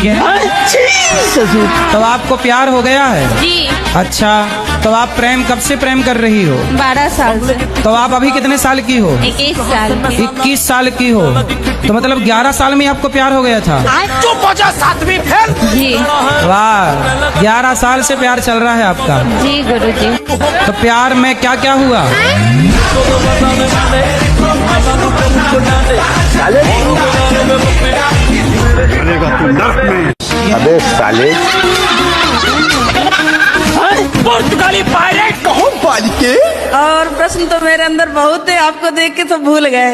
क्या? तो आपको प्यार हो गया है? जी। अच्छा, तो आप प्रेम कब से प्रेम कर रही हो? 12 साल से। तो आप अभी कितने साल की हो? 21 साल। 21 साल की हो, तो मतलब 11 साल में आपको प्यार हो गया था? जी। वाह, 11 साल से प्यार चल रहा है आपका। जी गुरुजी। तो प्यार में क्या क्या हुआ? अबे साले पुर्तगाली पायलट कहो बालिके। और प्रश्न तो मेरे अंदर बहुत है, आपको देख के तो भूल गए।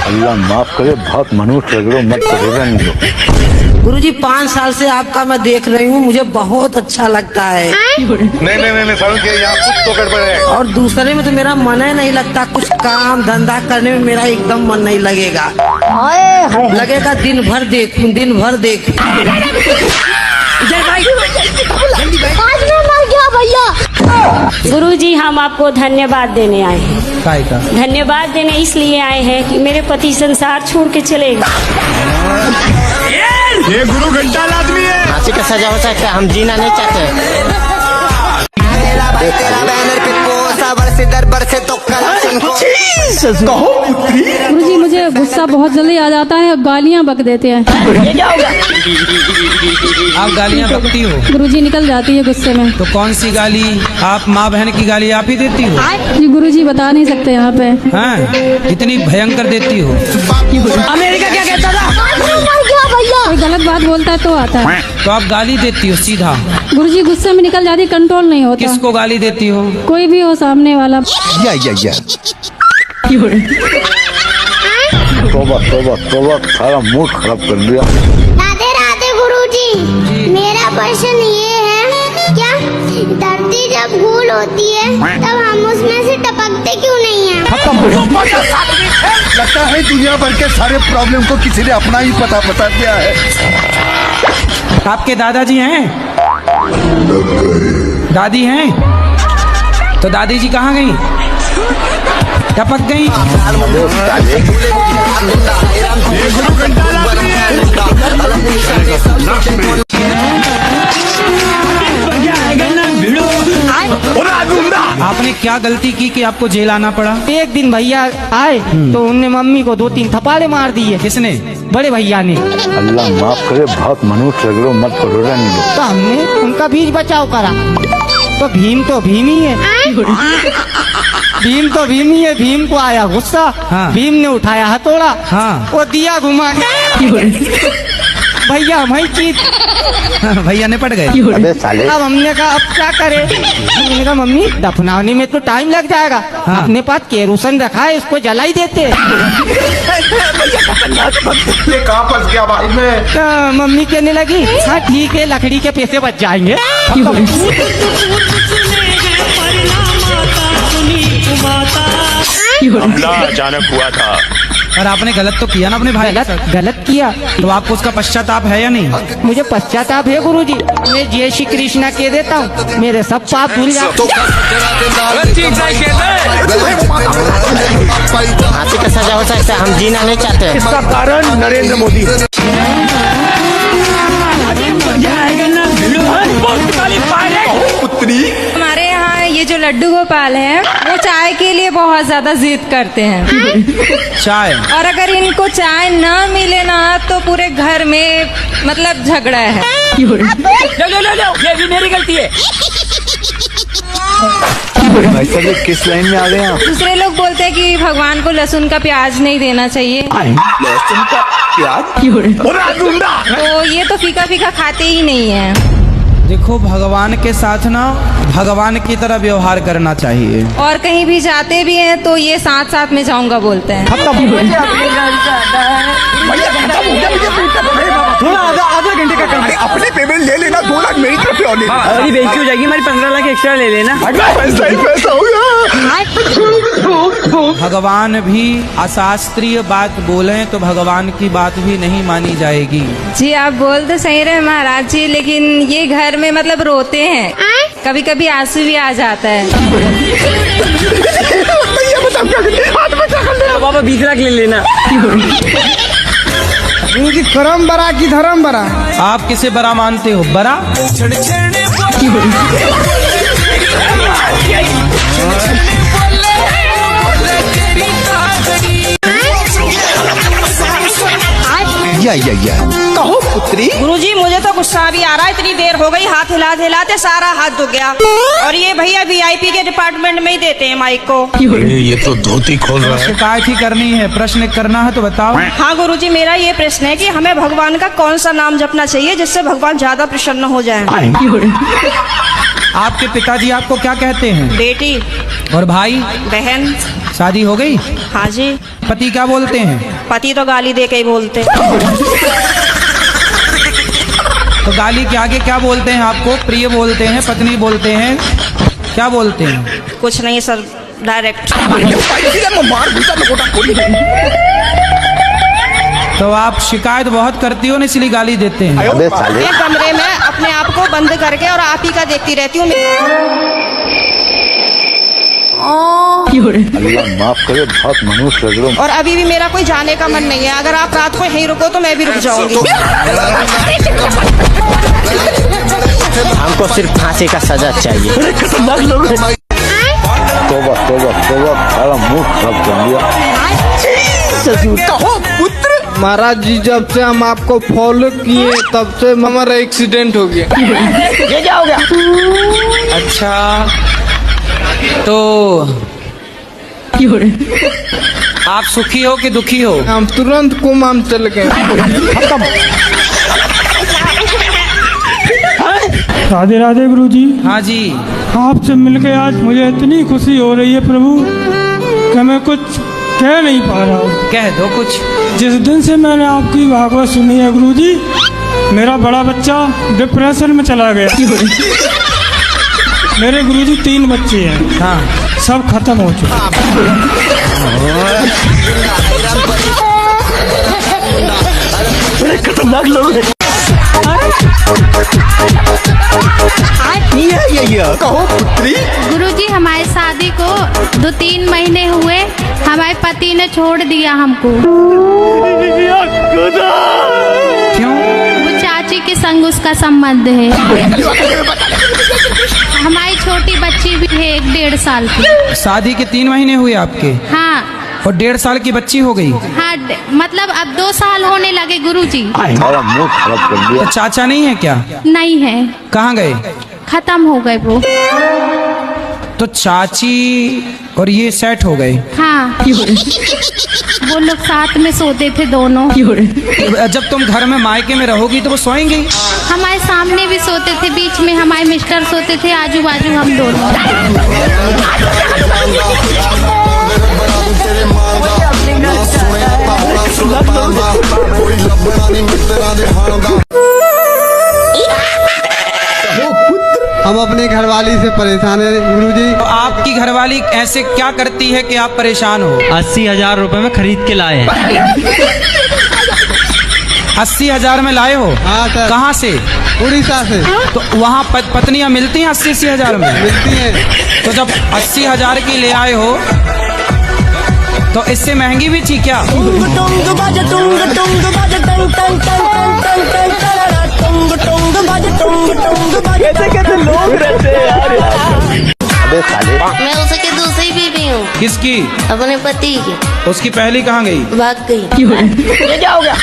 अल्लाह माफ करे, बहुत मनुष्य लग रहे हो, मत करो रहने दो। गुरुजी 5 साल से आपका मैं देख रही हूँ, मुझे बहुत अच्छा लगता है। नहीं समझ गए, यहाँ कुछ तो गड़बड़ है। और दूसरे में तो मेरा मन ही नहीं लगता, कुछ काम धंधा करने में मेरा एकदम मन नहीं लगेगा। लगेगा दिन भर देखूं, दिन भर देखूं। गुरुजी हम आपको धन्यवाद देने आए हैं। काय का? धन्यवाद देने इसलिए आए हैं कि मेरे पति संसार छोड़ के चले गए। ये गुरु घंटाल आदमी है। फांसी का सजा हो सकता है, हम जीना नहीं चाहते। गुरुजी मुझे गुस्सा बहुत जल्दी आ जाता है, गालियाँ बक देते हैं। आप गालियाँ बकती हो? गुरुजी निकल जाती है गुस्से में। तो कौन सी गाली? आप माँ बहन की गाली आप ही देती हो? जी गुरुजी बता नहीं सकते यहाँ पे। हाँ, इतनी भयंकर देती हो? अमेरिका क्या कहता था? कोई गलत बात बोलता है तो आता है। तो आप गाली देती हो सीधा? गुरुजी गुस्से में निकल जाती, कंट्रोल नहीं होता। किसको गाली देती हो? कोई भी हो सामने वाला। तोबा सारा मूड खराब कर दिया। राधे राधे गुरुजी, मेरा प्रश्न ये है, क्या धरती जब गोल होती है तब हम उसमें से टपकते क्यों नहीं हैं? लगता है दुनिया भर के सारे प्रॉब्लम को किसी ने अपना ही पता बता दिया है। आपके दादाजी हैं? दादी हैं? तो दादी जी कहाँ गई? टपक गई? आपने क्या गलती की कि आपको जेल आना पड़ा? एक दिन भैया आए तो उनने मम्मी को 2-3 थप्पड़े मार दिए। किसने? बड़े भैया ने। अल्लाह माफ करे, बहुत मनुष्य लग रहे हो, मत करो रहने दो। तो हमने उनका बीच बचाव करा। तो भीम ही है। भीम तो भीम ही है। भीम को आया गुस्सा। हाँ। भीम ने उठाया हथौड़ा। हाँ। वो दिया घुमा के भैया वही चीज भैया ने पड़ गए? अबे साले अब हमने कहा अब क्या करे? हमने कहा मम्मी दफनाने में तो टाइम लग जाएगा। हाँ। अपने पास केरोसिन रखा है, इसको जला ही देते। कहाँ फंस गया भाई मैं? तो मम्मी कहने लगी हाँ ठीक है, लकड़ी के पैसे बच जाएंगे। हमला अचानक हुआ था। और आपने गलत तो किया ना अपने भाई के साथ? गलत किया। तो आपको उसका पश्चाताप है या नहीं? मुझे पश्चाताप है गुरुजी। मैं जय श्री कृष्णा कह देता हूँ, मेरे सब पाप धुल जाते। फांसी का सजा हो सकता है, हम जीना नहीं चाहते। इसका कारण नरेंद्र मोदी। पुर्तगाली पायलट पुत्री हमारे यहाँ ये जो लड्डू गोपाल है वो चाय के लिए बहुत ज्यादा जिद करते हैं। चाय? और अगर इनको चाय न मिले ना तो पूरे घर में मतलब झगड़ा है। लो, ये भी मेरी गलती है। भाई साहब ये किस लाइन में आ गए आप? दूसरे लोग बोलते हैं कि भगवान को लहसुन का प्याज नहीं देना चाहिए। लहसुन का प्याज? तो ये तो फीका फीका खाते ही नहीं है। देखो, भगवान के साथ ना भगवान की तरह व्यवहार करना चाहिए। और कहीं भी जाते भी हैं तो ये साथ साथ में जाऊंगा बोलते हैं। थोड़ा आधा घंटे का काम है। अपने पेमेंट ले लेना, 2 लाख मेरी तरफ से और लेना। अभी बेइज्जती हो जाएगी हमारी, 15 लाख एक्स्ट्रा ले लेना। पैसा ही पैसा होगा। भगवान भी अशास्त्रीय बात बोले तो भगवान की बात भी नहीं मानी जाएगी। जी आप बोल तो सही रहे महाराज जी, लेकिन ये घर में मतलब रोते हैं, कभी कभी आंसू भी आ जाता है। भैया बताओ क्या करें? हाथ में क्या कर लेना? पापा 20 लाख ले लेना। उनकी करम बरा की धर्म बरा। आप किसे बड़ा मानते हो? बड़ा? कहो पुत्री। गुरुजी मुझे तो गुस्सा भी आ रहा है, इतनी देर हो गई, हाथ हिलाते हिलाते सारा हाथ दुख गया। और ये भैया VIP के डिपार्टमेंट में ही देते हैं माइक को। ये तो धोती खोल रहा है। शिकायत ही करनी है, प्रश्न करना है तो बताओ। हाँ गुरुजी, मेरा ये प्रश्न है कि हमें भगवान का कौन सा नाम जपना चाहिए जिससे भगवान ज्यादा प्रसन्न हो जाए? आपके पिताजी आपको क्या कहते हैं? बेटी। और भाई? बहन। शादी हो गई? हाँ जी। पति क्या बोलते हैं? पति तो गाली दे के ही बोलते। तो गाली के आगे क्या बोलते हैं आपको? प्रिय बोलते हैं, पत्नी बोलते हैं, क्या बोलते हैं? कुछ नहीं सर, डायरेक्ट। तो आप शिकायत बहुत करती हो ना, इसलिए गाली देते हैं। अबे साले। मैं कमरे में अपने आप को बंद करके और आप ही का देखती रहती हूँ। अल्लाह माफ करे, बहुत मनुष्य रगड़ो। और अभी भी मेरा कोई जाने का मन नहीं है। अगर आप रात को यहीं रुको तो मैं भी रुक जाऊंगी। हमको सिर्फ फांसी का सजा चाहिए। तोबा तोबा तोबा, सारा मुंह खराब कर दिया। कहो पुत्र। महाराज जी, जब से हम आपको फॉलो किए तब से हमारा एक्सीडेंट हो गया। ये क्या हो गया? अच्छा, तो आप सुखी हो कि दुखी हो? हम तुरंत कुमाम चल गए। राधे राधे गुरुजी। हाँ जी। आपसे मिलके आज मुझे इतनी खुशी हो रही है प्रभु कि मैं कुछ कह नहीं पा रहा हूँ। कह दो कुछ। जिस दिन से मैंने आपकी भागवत सुनी है गुरुजी, मेरा बड़ा बच्चा डिप्रेशन में चला गया। मेरे गुरुजी 3 बच्चे हैं। हाँ। सब खत्म हो चुके। खतरनाक लोग हैं। ये कहो पुत्री। गुरुजी, हमारी शादी को 2-3 महीने हुए, हमारे पति ने छोड़ दिया हमको। क्यों? वो चाची के संग उसका संबंध है। हमारी छोटी बच्ची भी है 1-1.5 साल की। शादी के 3 महीने हुए आपके? हाँ। और 1.5 साल की बच्ची हो गई? हाँ, मतलब अब 2 साल होने लगे गुरुजी। सारा मुंह खराब कर दिया। तो चाचा नहीं है क्या? नहीं है। कहाँ गए? खत्म हो गए वो। तो चाची और ये सेट हो गए? हाँ। वो लोग साथ में सोते थे दोनों। जब तुम घर में मायके में रहोगी तो वो सोएंगे? हमारे सामने भी सोते थे, बीच में हमारे मिस्टर सोते थे, आजू बाजू हम दोनों। हम अपने घरवाली से परेशान है गुरुजी। तो आपकी घरवाली ऐसे क्या करती है कि आप परेशान हो? 80,000 रुपए में खरीद के लाए हैं। 80,000 में लाए हो? हाँ सर। कहाँ से? उड़ीसा से। तो वहाँ पत्नियाँ मिलती हैं 80,000 में? मिलती हैं। तो जब 80,000 की ले आए हो तो इससे महंगी भी थी क्या? कैसे लोग रहते हैं यार। अबे साले। मैं उसकी दूसरी बीवी हूँ, किसकी? अपने पति की। उसकी पहली कहाँ गई? भाग गई। ये क्या हो गया?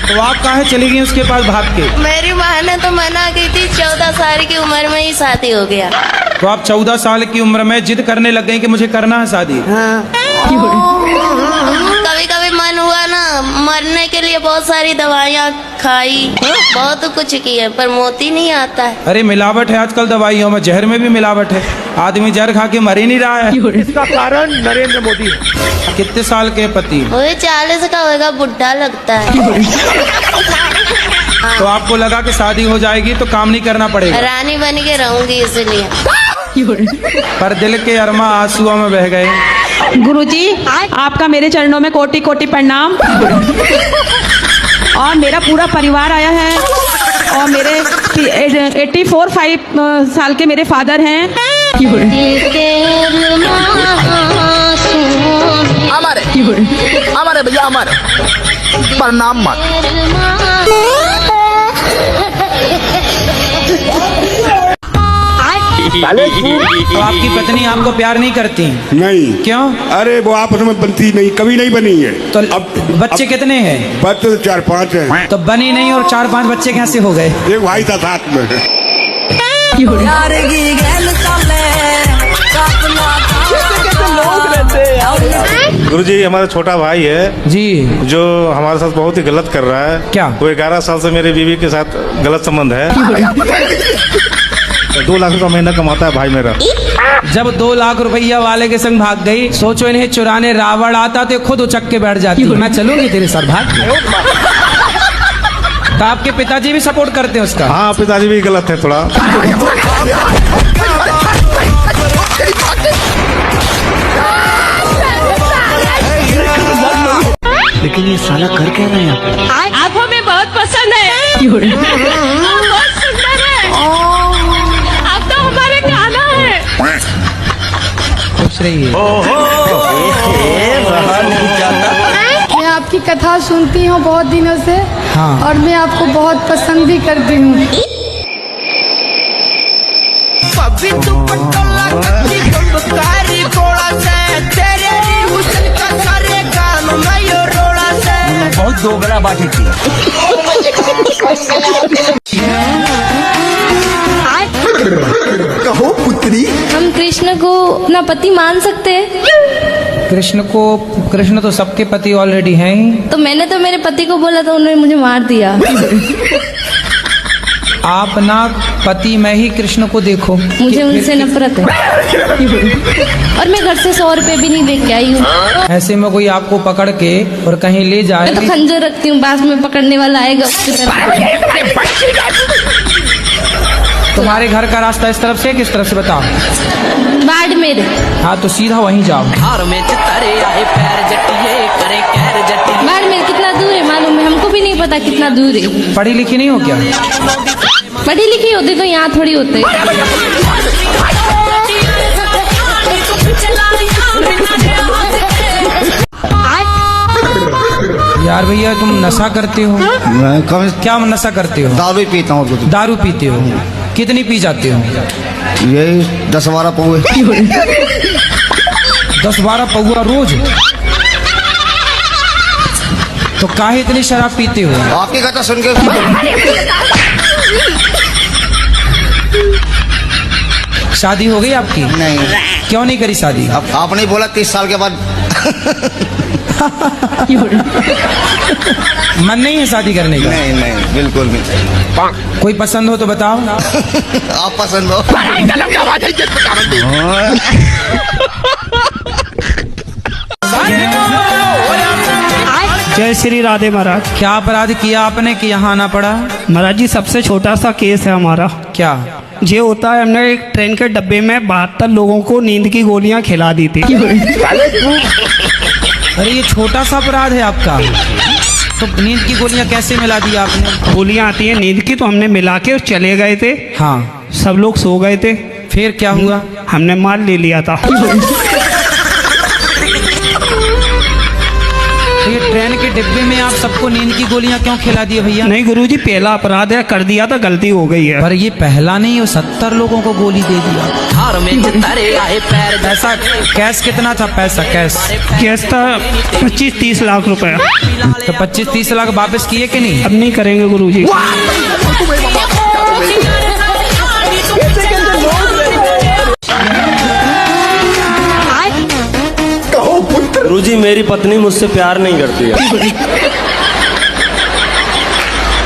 तो आप काहे चली गई उसके पास भाग के? मेरी माँ ने तो मना की थी, 14 साल की उम्र में ही शादी हो गया। तो आप 14 साल की उम्र में जिद करने लग गई कि मुझे करना है शादी? हाँ। कभी कभी मन हुआ ना, मरने के लिए बहुत सारी दवाइयाँ खाई, बहुत कुछ किए, पर मोती नहीं आता है। अरे मिलावट है आजकल दवाइयों में, जहर में भी मिलावट है। आदमी जहर खा के मर ही नहीं रहा है। इसका कारण नरेंद्र मोदी है। कितने साल के पति? वही 40 का होगा, बुढ़ा लगता है। तो आपको लगा कि शादी हो जाएगी तो काम नहीं करना पड़ेगा? रानी बन के रहूंगी इसलिए। पर दिल के अरमा आंसुओं में बह गए। गुरुजी, आपका मेरे चरणों में कोटि कोटि प्रणाम। और मेरा पूरा परिवार आया है और मेरे 84-5 साल के मेरे फादर हैं। अमर है भैया, अमर। प्रणाम मत। तो आपकी पत्नी आपको प्यार नहीं करती? नहीं। क्यों? अरे वो आपस में बनती नहीं, कभी नहीं बनी है। तो अब बच्चे कितने हैं? बच्चे 4-5 हैं। तो बनी नहीं और 4-5 बच्चे कैसे हो गए? एक भाई था साथ में। गुरुजी, हमारा छोटा भाई है जी, जो हमारे साथ बहुत ही गलत कर रहा है। क्या? वो 11 साल से मेरी बीवी के साथ गलत संबंध है। 2 लाख रुपया महीना कमाता है भाई मेरा। जब 2 लाख रुपया वाले के संग भाग गई, सोचो इन्हें चुराने रावण आता तो खुद उचक के बैठ जाती। मैं चलूंगी तेरे साथ, भाग। तो आपके पिताजी भी सपोर्ट करते हैं उसका? हाँ, पिताजी भी गलत है थोड़ा। लेकिन ये साला कर क्या रहा है यहाँ पे? आप हमें बहुत पसंद है, बहुत सुंदर है, आप तो हमारे गाना है। खुश रहिए। मैं आपकी कथा सुनती हूँ बहुत दिनों से। हाँ। और मैं आपको बहुत पसंद भी करती हूँ। बहुत दोगला बात है। कहो पुत्री, हम कृष्ण को अपना पति मान सकते हैं? कृष्ण तो सबके पति ऑलरेडी हैं ही। तो मैंने तो मेरे पति को बोला था, उन्होंने मुझे मार दिया। आप ना पति में ही कृष्ण को देखो। मुझे उनसे नफरत है। और मैं घर से 100 रुपए भी नहीं दे के आई हूँ। ऐसे में कोई आपको पकड़ के और कहीं ले जाए, मैं तो खंजर रखती हूँ, पास में पकड़ने वाला आएगा उसकी तरफ। तुम्हारे घर का रास्ता इस तरफ से किस तरफ से बताओ? बाड़मेर। हाँ, तो सीधा वहीं जाओ। बाड़मेर कितना दूर है मालूम है? हमको भी नहीं पता कितना दूर है। पढ़ी लिखी नहीं हो क्या? पढ़ी लिखी होती तो यहाँ थोड़ी होते। यार भैया, तुम नशा करते हो? क्या नशा करते हो? दारू पीता हूँ। दारू पीते हो? कितनी पी जाते हो? यही 10-12 पौए। 10-12 पौआ रोज? तो काहे इतनी शराब पीते हो? आपकी कथा सुन के। शादी हो गई आपकी? नहीं। क्यों नहीं करी शादी? आपने बोला 30 साल के बाद। मन नहीं है शादी करने का? नहीं नहीं, बिल्कुल नहीं। कोई पसंद हो तो बताओ। आप पसंद हो? जय श्री राधे महाराज। क्या अपराध किया आपने कि यहाँ आना पड़ा? महाराज जी, सबसे छोटा सा केस है हमारा। क्या? ये होता है, हमने एक ट्रेन के डब्बे में 72 लोगों को नींद की गोलियां खिला दी थी। अरे ये छोटा सा अपराध है आपका? तो नींद की गोलियां कैसे मिला दी आपने? गोलियां आती हैं नींद की, तो हमने मिला के चले गए थे। हाँ। सब लोग सो गए थे। फिर क्या हुआ? हमने माल ले लिया था। तो ये ट्रेन के डिब्बे में आप सबको नींद की गोलियां क्यों खिला दिए भैया? नहीं गुरुजी, पहला अपराध है, कर दिया था, गलती हो गई है। पर ये पहला नहीं, 70 लोगों को गोली दे दिया। पैसा कैश कितना था? पैसा कैश केस था 25-30 लाख रुपए। तो 25-30 लाख वापस किए कि नहीं? अब नहीं करेंगे गुरुजी। गुरुजी, मेरी पत्नी मुझसे प्यार नहीं करती है।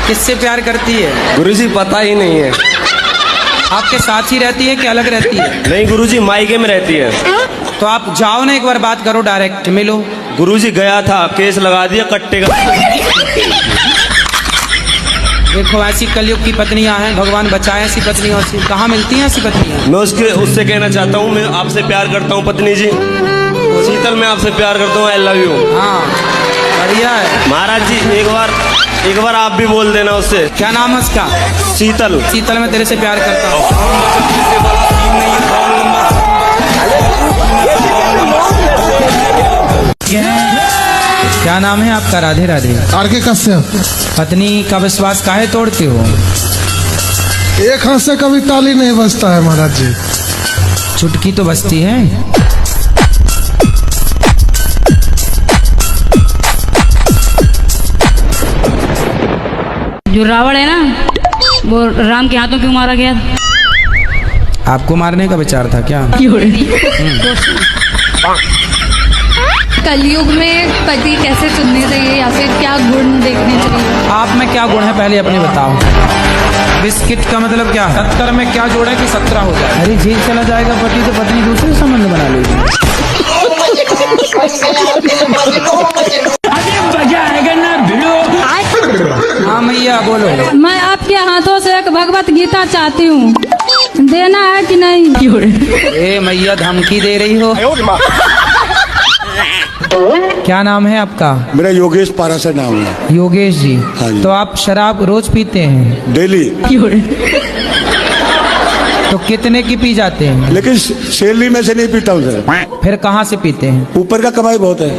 किससे प्यार करती है? गुरुजी, पता ही नहीं है। आपके साथ ही रहती है कि अलग रहती है? नहीं गुरुजी, मायके में रहती है। तो आप जाओ ना, एक बार बात करो, डायरेक्ट मिलो। गुरुजी, गया था, केस लगा दिया कट्टे का। देखो, ऐसी कलयुग की पत्नियां हैं, भगवान बचाए ऐसी पत्नियों से। कहाँ मिलती हैं ऐसी पत्नियां? मैं उससे कहना चाहता हूँ, मैं आपसे प्यार करता हूँ पत्नी जी। शीतल, मैं आपसे प्यार करता हूँ, आई लव यू। हाँ, बढ़िया है। महाराज जी, एक बार आप भी बोल देना उससे। क्या नाम है उसका? शीतल। शीतल, मैं तेरे से प्यार करता हूँ। क्या नाम है आपका? राधे राधे। आरके कश्यप। पत्नी का विश्वास काहे तोड़ते हो? एक हाथ से कभी ताली नहीं बजता है महाराज जी। चुटकी तो बजती है। जो रावण है ना, वो राम के हाथों क्यों मारा गया? आपको मारने का विचार था क्या? कलयुग में पति कैसे चुनने चाहिए या फिर क्या गुण देखने चाहिए? आप में क्या गुण है पहले अपने बताओ। बिस्किट का मतलब क्या है? 70 में क्या जोड़ा है कि 17 हो जाए? अरे जेल चला जाएगा पति तो पत्नी दूसरे संबंध बना लेगी। हाँ मैया बोलो। मैं आपके हाथों से एक भगवत गीता चाहती हूँ, देना है कि नहीं? ए मैया धमकी दे रही हो। क्या नाम है आपका? मेरा योगेश पारासर नाम है। योगेश जी। हाँ जी। तो आप शराब रोज पीते हैं? डेली। तो कितने की पी जाते हैं? लेकिन सैलरी में से नहीं पीता हूँ सर। फिर कहाँ से पीते हैं? ऊपर का कमाई बहुत है।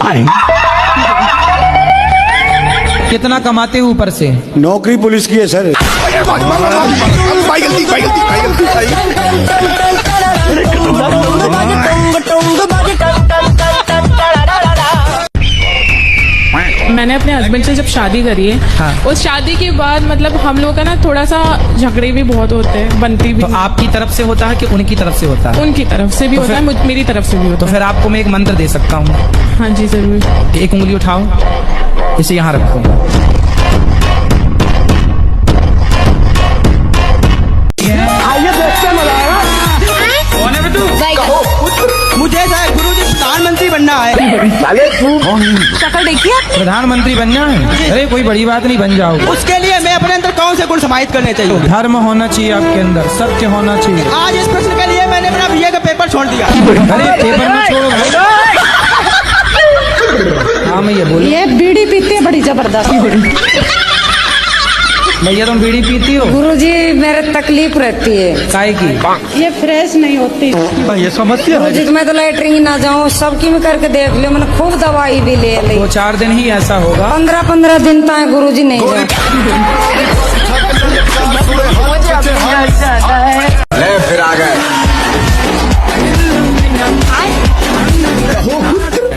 कितना कमाते हैं ऊपर से? नौकरी पुलिस की है सर। मैंने अपने हस्बैंड से जब शादी करी है, हाँ। उस शादी के बाद मतलब हम लोग का ना थोड़ा सा झगड़े भी बहुत होते हैं, बनती भी। तो आपकी तरफ से होता है कि उनकी तरफ से होता है? उनकी तरफ से भी तो होता है, मेरी तरफ से भी होता तो फिर आपको मैं एक मंत्र दे सकता हूँ। है। हाँ जी जरूर। एक उंगली उठाओ, इसे यहाँ रखो। मुझे गुरुजी प्रधानमंत्री बनना है। शक्ल देखिए। प्रधानमंत्री बनना है? अरे कोई बड़ी बात नहीं, बन जाओ। उसके लिए मैं अपने अंदर कौन से गुण समाहित करने चाहिए? धर्म होना चाहिए आपके अंदर, सत्य होना चाहिए। आज इस प्रश्न के लिए मैंने अपना बीए का पेपर छोड़ दिया। अरे पेपर में छोड़ो भाई। हाँ मैया बोलो। ये बीड़ी पीते बड़ी जबरदस्त। भैया तुम बीड़ी पीती हो? गुरुजी मेरे तकलीफ रहती है। काय की? ये फ्रेश नहीं होती। ये समस्या है। गुरुजी मैं तो लैटरिन ना जाऊँ, सबकी में करके देख लियो, मैंने खूब दवाई भी ले ली। 2-4 दिन ही ऐसा होगा। 15-15 दिन तक गुरुजी नहीं जाते। फिर आ गए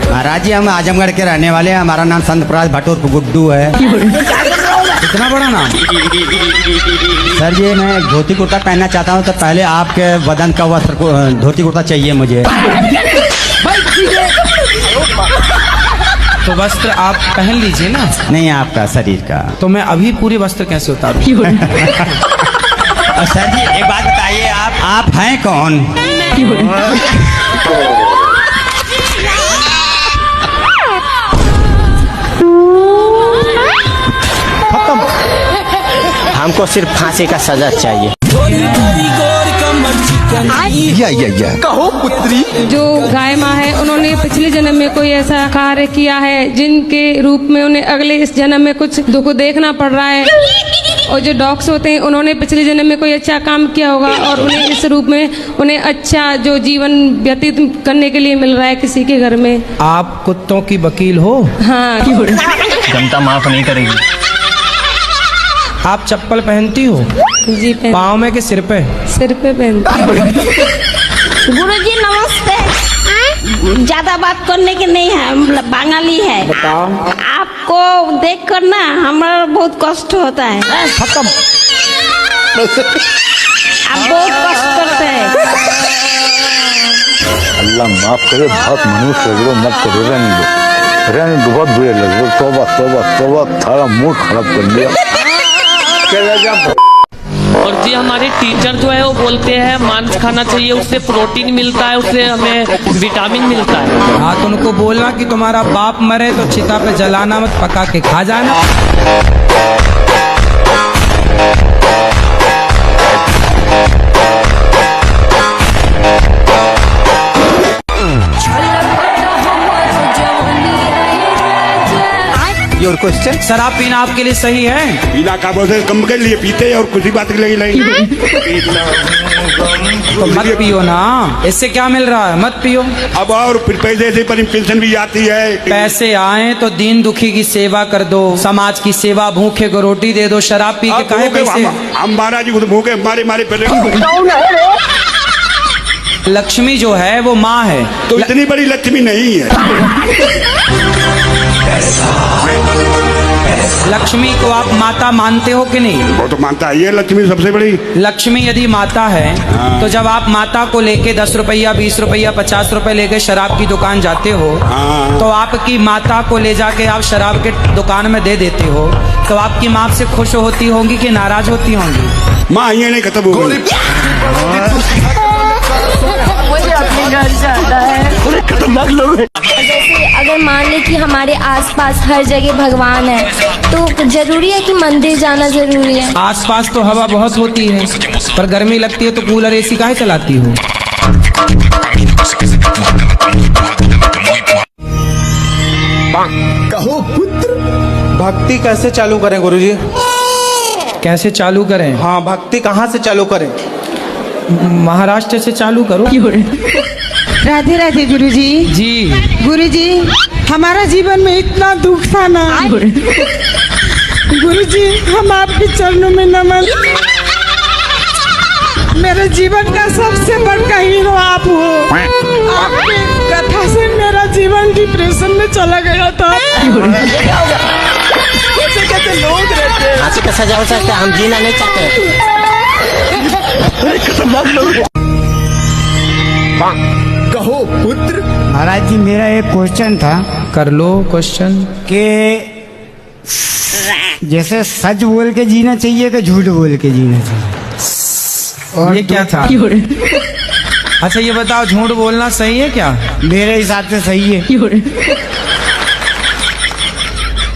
महाराज जी, हम आजमगढ़ के रहने वाले हैं। हमारा नाम संत प्रकाश भट्ट उर्फ गुड्डू है। इतना बड़ा नाम? सर जी मैं धोती कुर्ता पहनना चाहता हूँ, तो पहले आपके बदन का वस्त्र धोती कुर्ता चाहिए मुझे। तो वस्त्र आप पहन लीजिए ना। नहीं आपका शरीर का। तो मैं अभी पूरे वस्त्र कैसे उतारूं? और सर जी एक बात बताइए, आप हैं कौन? हमको सिर्फ फांसी का सजा चाहिए। कहो पुत्री। जो गाय माँ है, उन्होंने पिछले जन्म में कोई ऐसा कार्य किया है जिनके रूप में उन्हें अगले इस जन्म में कुछ दुख देखना पड़ रहा है। और जो डॉग्स होते हैं, उन्होंने पिछले जन्म में कोई अच्छा काम किया होगा और उन्हें इस रूप में उन्हें अच्छा जो जीवन व्यतीत करने के लिए मिल रहा है किसी के घर में। आप कुत्तों की वकील हो? हाँ। जनता माफ नहीं करेगी। आप चप्पल पहनती हो? जी पाँव में के सिर पे? सिर पे पहनती। गुरुजी नमस्ते। ज्यादा बात करने की नहीं है, हम बंगाली है। बताओ। आपको देखकर ना हमारा बहुत कष्ट होता है। खत्म। आप बहुत कष्ट करते हैं। अल्लाह माफ करे, बहुत मनुष्य लग रहे हो, मत करो, रहने दो, बहुत बुरे लग रहे हो। तौबा तौबा तौबा, थारा मूड खराब कर दिया। और जी हमारे टीचर जो है वो बोलते हैं मांस खाना चाहिए, उससे प्रोटीन मिलता है, उससे हमें विटामिन मिलता है। हाँ तो उनको बोलना कि तुम्हारा बाप मरे तो चिता पे जलाना मत, पका के खा जाना। Your question. शराब पीना आपके लिए सही है? पीना का बोलते कम के लिए पीते और कुछ ही बात लगी नहीं। तो मत पियो ना, इससे क्या मिल रहा है? मत पियो। अब और फिर पैसे से पर पेंशन भी आती है। पैसे आए तो दीन दुखी की सेवा कर दो, समाज की सेवा, भूखे को रोटी दे दो। शराब पी के काहे पैसे? हम महाराज जी खुद भूखे मारे पहले। लक्ष्मी जो है वो माँ है, तो इतनी बड़ी लक्ष्मी नहीं है। लक्ष्मी को आप माता मानते हो कि नहीं? वो तो मानता है, ये लक्ष्मी सबसे बड़ी। लक्ष्मी यदि माता है तो जब आप माता को लेके 10 रुपया, 20 रुपया, 50 रुपए लेके शराब की दुकान जाते हो, तो आपकी माता को ले जाके आप शराब के दुकान में दे देते हो, तो आपकी माँ आपसे खुश होती होंगी कि नाराज होती होंगी? माँ ये नहीं खत्म हो गई। मुझे अपने घर जाना है। खतरनाक लोग हैं। जैसे अगर मान ले कि हमारे आसपास हर जगह भगवान है, तो जरूरी है कि मंदिर जाना जरूरी है? आसपास तो हवा बहुत होती है, पर गर्मी लगती है तो कूलर एसी काहे चलाती हो? कहो पुत्र, भक्ति कैसे चालू करें गुरुजी? कैसे चालू करें? हाँ, भक्ति कहाँ से चालू करें? महाराष्ट्र से चालू करो। राधे राधे गुरुजी। जी गुरुजी, हमारा जीवन में इतना दुख था ना गुरुजी, हम आपके चरणों में नमन। मेरे जीवन का सबसे बड़ा हीरो आप हो। आपके कथा से मेरा जीवन डिप्रेशन में चला गया था। कैसे कैसे लोग रहते हैं। फांसी का सजा हो सकता है, हम जीना नहीं चाहते। खतरनाक लोग। कहो पुत्र। महाराज जी, मेरा एक क्वेश्चन था। कर लो क्वेश्चन। कि जैसे सच बोल के जीना चाहिए कि झूठ बोल के जीना चाहिए? और ये क्या था? अच्छा ये बताओ, झूठ बोलना सही है क्या? मेरे हिसाब से सही है।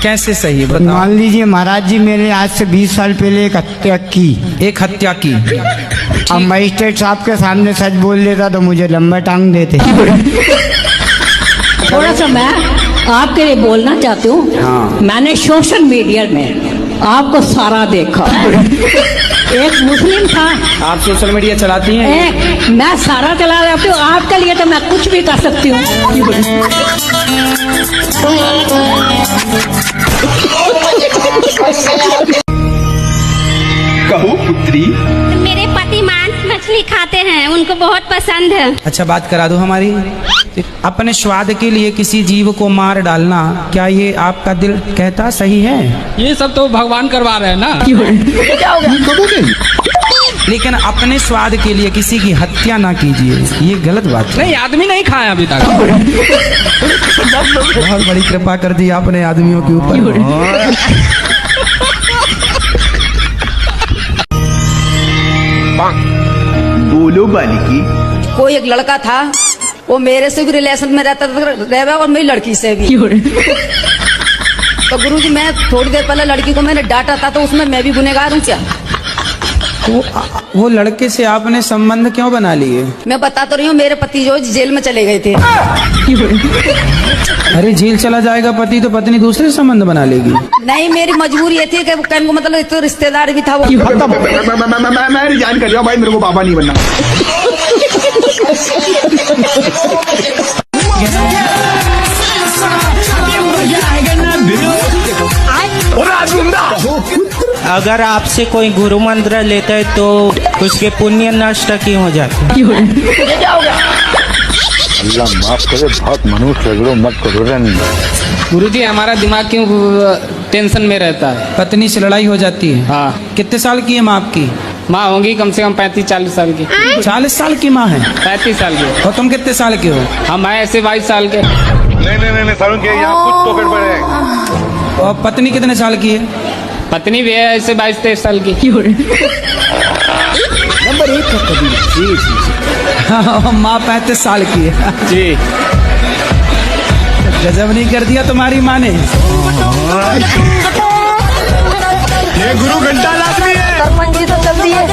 कैसे सही है बताओ? मान लीजिए महाराज जी, मैंने आज से 20 साल पहले एक हत्या की। एक हत्या की। अब मजिस्ट्रेट साहब के सामने सच बोल लेता तो मुझे लंबा टांग देते। थोड़ा सा मैं आपके लिए बोलना चाहती हूँ। हाँ। मैंने सोशल मीडिया में आपको सारा देखा। एक मुस्लिम था। आप सोशल मीडिया चलाती हैं? मैं सारा चला रही हूँ, आपके लिए तो मैं कुछ भी कर सकती हूँ। कहो पुत्री। मेरे पति मांस मछली खाते हैं, उनको बहुत पसंद है। अच्छा बात करा दो हमारी। अपने स्वाद के लिए किसी जीव को मार डालना, क्या ये आपका दिल कहता सही है? ये सब तो भगवान करवा रहे हैं ना। लेकिन अपने स्वाद के लिए किसी की हत्या ना कीजिए, ये गलत बात है। नहीं, आदमी नहीं खाया अभी तक। बहुत बड़ी कृपा कर दी आपने आदमियों के ऊपर। बोलो बालिकी। कोई एक लड़का था, वो मेरे से भी रिलेशन में रहता था और मेरी लड़की से भी। तो गुरुजी, मैं थोड़ी देर पहले लड़की को मैंने डांटा था, तो उसमें मैं भी गुनहगार हूँ क्या? वो लड़के से आपने संबंध क्यों बना लिए? मैं बता तो रही हूँ, मेरे पति जो जेल में चले गए थे। अरे जेल चला जाएगा पति तो पत्नी दूसरे से संबंध बना लेगी? नहीं, मेरी मजबूरी ये थी कि कहने को मतलब तो रिश्तेदार भी था वो। मैं रिजाइन कर रहा हूँ भाई, मेरे को बाबा नहीं बनना। अगर आपसे कोई गुरु मंत्र लेता है तो उसके पुण्य नष्ट क्यों हो जाते? अल्लाह माफ करे, बहुत मनुष्य झगड़ो मत करो। गुरुजी, हमारा दिमाग क्यों टेंशन में रहता है? पत्नी से लड़ाई हो जाती है? हाँ। कितने साल की है माँ आपकी? माँ होंगी कम से कम 35-40 साल की। 40 साल की माँ है? 35 साल की। और तुम कितने साल के हो? हम आए ऐसे 22 साल के। नहीं सारुण के यहाँ कुछ तो गड़बड़ है। और पत्नी कितने साल की है? पत्नी भी है ऐसे 22-23 साल की। नंबर 1 का कबीर। जी माँ 35 साल की है। जी। गजब नहीं कर दिया तुम्हारी माँ ने। ये गुरु घंटा लादमी है।